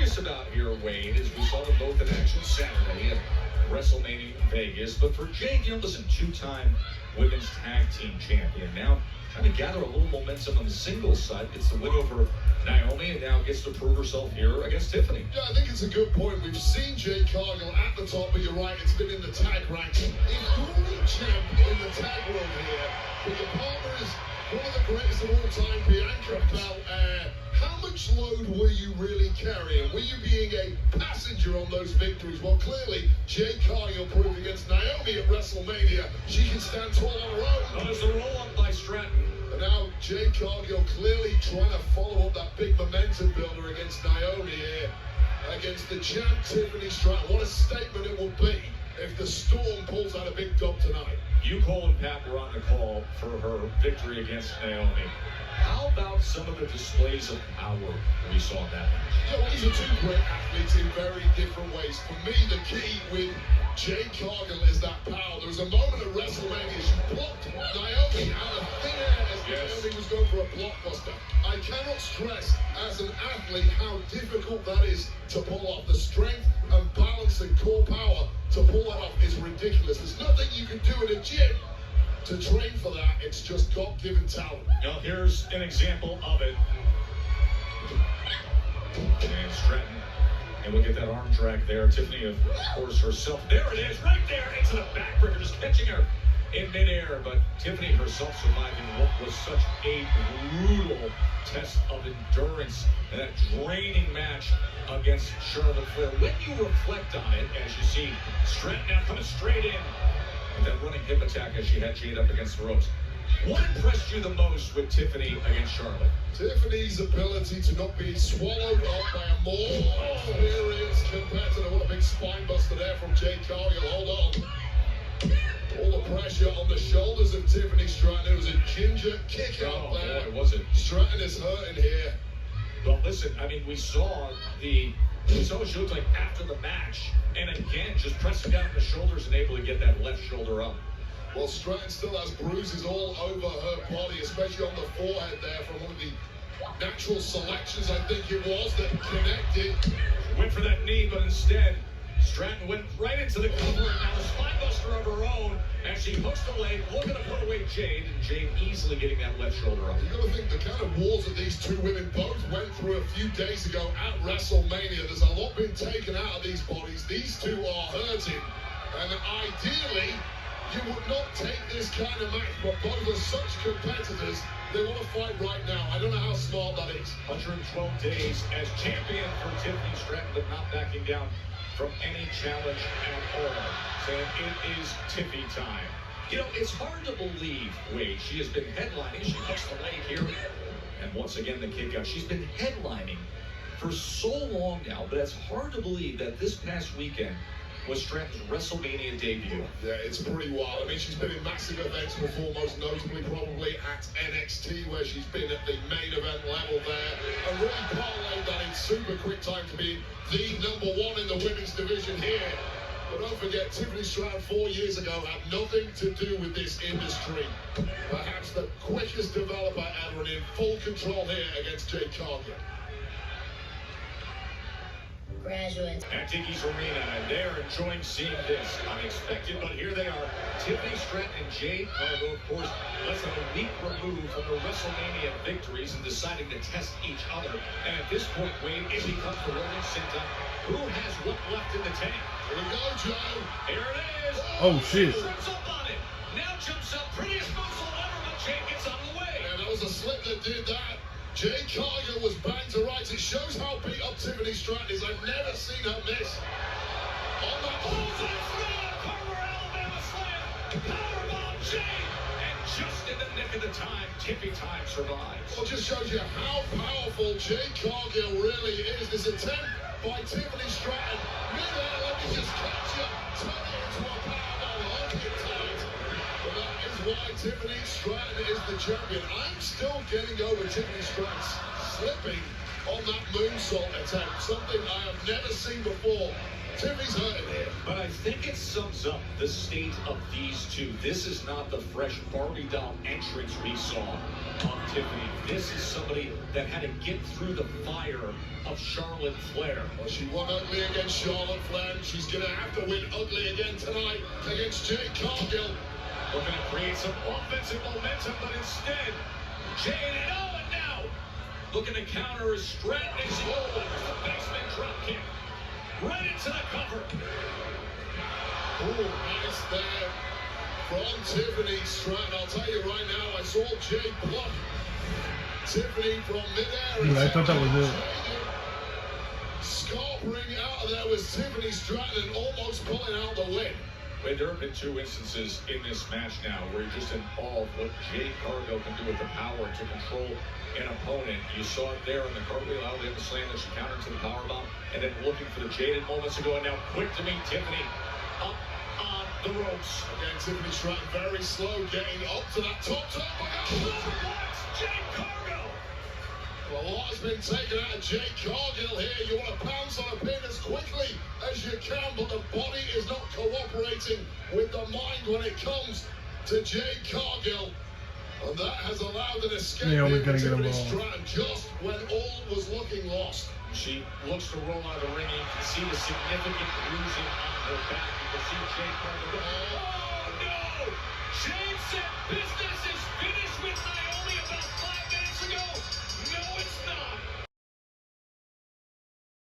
curious about here, Wade, is we saw them both in action Saturday at WrestleMania Vegas. But for Jade, listen, two-time women's tag team champion. Now trying to gather a little momentum on the singles side. Gets the win over Naomi and now gets to prove herself here against Tiffany. Yeah, I think it's a good point. We've seen Jade Cargill at the top, but you're right, it's been in the tag ranks. If you're the champ in the tag world here, but your partner is one of the greatest of all time, Bianca Belair, how much load were you really carrying? Were you being a passenger on those victories? Well, clearly, Jade Cargill proved against Naomi at WrestleMania she can stand tall on her own. There's the roll-up by Stratton. And now Jade Cargill clearly trying to follow up that big momentum builder against Naomi here, against the champ Tiffany Stratton. What a statement it will be if the Storm pulls out a big dub tonight. You, Cole, and Pat were on the call for her victory against Naomi. How about some of the displays of power we saw in that match? Yeah, well, these are two great athletes in very different ways. For me, the key with Jade Cargill is that power. There was a moment at WrestleMania, she blocked Naomi out of thin air as Naomi was going for a blockbuster. I cannot stress, as an athlete, how difficult that is to pull off. The strength and balance and core power to pull that off is ridiculous. There's nothing you can do in a gym to train for that. It's just God-given talent. Now here's an example of it. And Stratton, and we'll get that arm drag there. Tiffany, of course, herself. There it is, right there, into the backbreaker, just catching her in midair. But Tiffany herself surviving what was such a brutal test of endurance and that draining match against Charlotte Flair. When you reflect on it, as you see Stratton now coming straight in, and that running hip attack as she had Jade up against the ropes. What impressed you the most with Tiffany against Charlotte? Tiffany's ability to not be swallowed up by a more experienced competitor. What a big spine buster there from Jade Cargill. Hold on. All the pressure on the shoulders of Tiffany Stratton. It was a ginger kick out there. Boy, was it. Stratton is hurting here. Well, listen, I mean, we saw what she looked like after the match. And again, just pressing down the shoulders and able to get that left shoulder up. Well, Stratton still has bruises all over her body, especially on the forehead there from one of the natural selections, I think it was, that connected. Went for that knee, but instead, Stratton went right into the cover, and now a spine buster of her own as she hooks the leg, looking to put away Jade, and Jade easily getting that left shoulder up. You got to think the kind of wars that these two women both went through a few days ago at WrestleMania. There's a lot been taken out of these bodies. These two are hurting, and ideally, you would not take this kind of match, but both are such competitors, they want to fight right now. I don't know how smart that is. 112 days as champion for Tiffany Stratton, but not backing down from any challenge at all. Saying it is Tiffy time. It's hard to believe, Wade, she has been headlining. She hooks the leg here. And once again, the kick out. She's been headlining for so long now, but it's hard to believe that this past weekend was Stratton's WrestleMania debut. Yeah, it's pretty wild. I mean, she's been in massive events before, most notably probably at NXT, where she's been at the main event level there, and really parlayed that in super quick time to be the #1 in the women's division here. But don't forget, Tiffany Stratton 4 years ago had nothing to do with this industry. Perhaps the quickest developer ever, and in full control here against Jade Cargill. Graduates. At Dickies Arena, and they're enjoying seeing this. Unexpected, but here they are. Tiffany Stratton and Jade Cargill, of course, less than a week removed from the WrestleMania victories and deciding to test each other. And at this point, Wade, it becomes the rolling center. Who has what left in the tank? Here we go, Joe. Here it is. Oh, shit. Trips up on it. Now jumps up. Prettiest moonsault ever, but Jade gets out of the way. And that was a slip that did that. Jade Cargill was banged to rights. It shows how beat up Tiffany Stratton is. I've never seen her miss. On that Cover Alabama slam. Powerbomb Jade. And just in the nick of the time, Tiffy time survives. Well, it just shows you how powerful Jade Cargill really is. This attempt by Tiffany Stratton. Mid-air, let me just catch you. Turn it into a powerbomb. Hold it tight. But that is why Tiffany Stratton is the champion. I'm still getting over Tiffany Stratton slipping on that moonsault attempt. Something I have never seen before. Tiffany's hurting here. But I think it sums up the state of these two. This is not the fresh Barbie doll entrance we saw on Tiffany. This is somebody that had to get through the fire of Charlotte Flair. Well, she won ugly against Charlotte Flair. She's going to have to win ugly again tonight against Jade Cargill. Looking to create some offensive momentum, but instead, Jade and now looking to counter as Stratton is the basement drop kick. Right into the cover. Oh, nice there from Tiffany Stratton. I'll tell you right now, I saw Jade block Tiffany from midair. Dude, I thought that was it. Scarpering out of there was Tiffany Stratton and almost pulling out the win. Wait, there have been two instances in this match now where you're just in awe of what Jade Cargill can do with the power to control an opponent. You saw it there in the cartwheel out there, the slam that she countered to the powerbomb, and then looking for the Jaded moments ago, and now quick to meet Tiffany up on the ropes. Again, Tiffany Stratton very slow getting up to that top top. Jade Cargill! Well, a lot has been taken out of Jade Cargill here. You want to pounce on a pin as quickly as you can, but the body is not cooperating with the mind when it comes to Jade Cargill. And that has allowed an escape here for Tiffany Stratton just when all was looking lost. She looks to roll out of the ring, and you can see the significant bruising on her back. You can see Jade Cargill. Oh, no! Jade said business is finished with my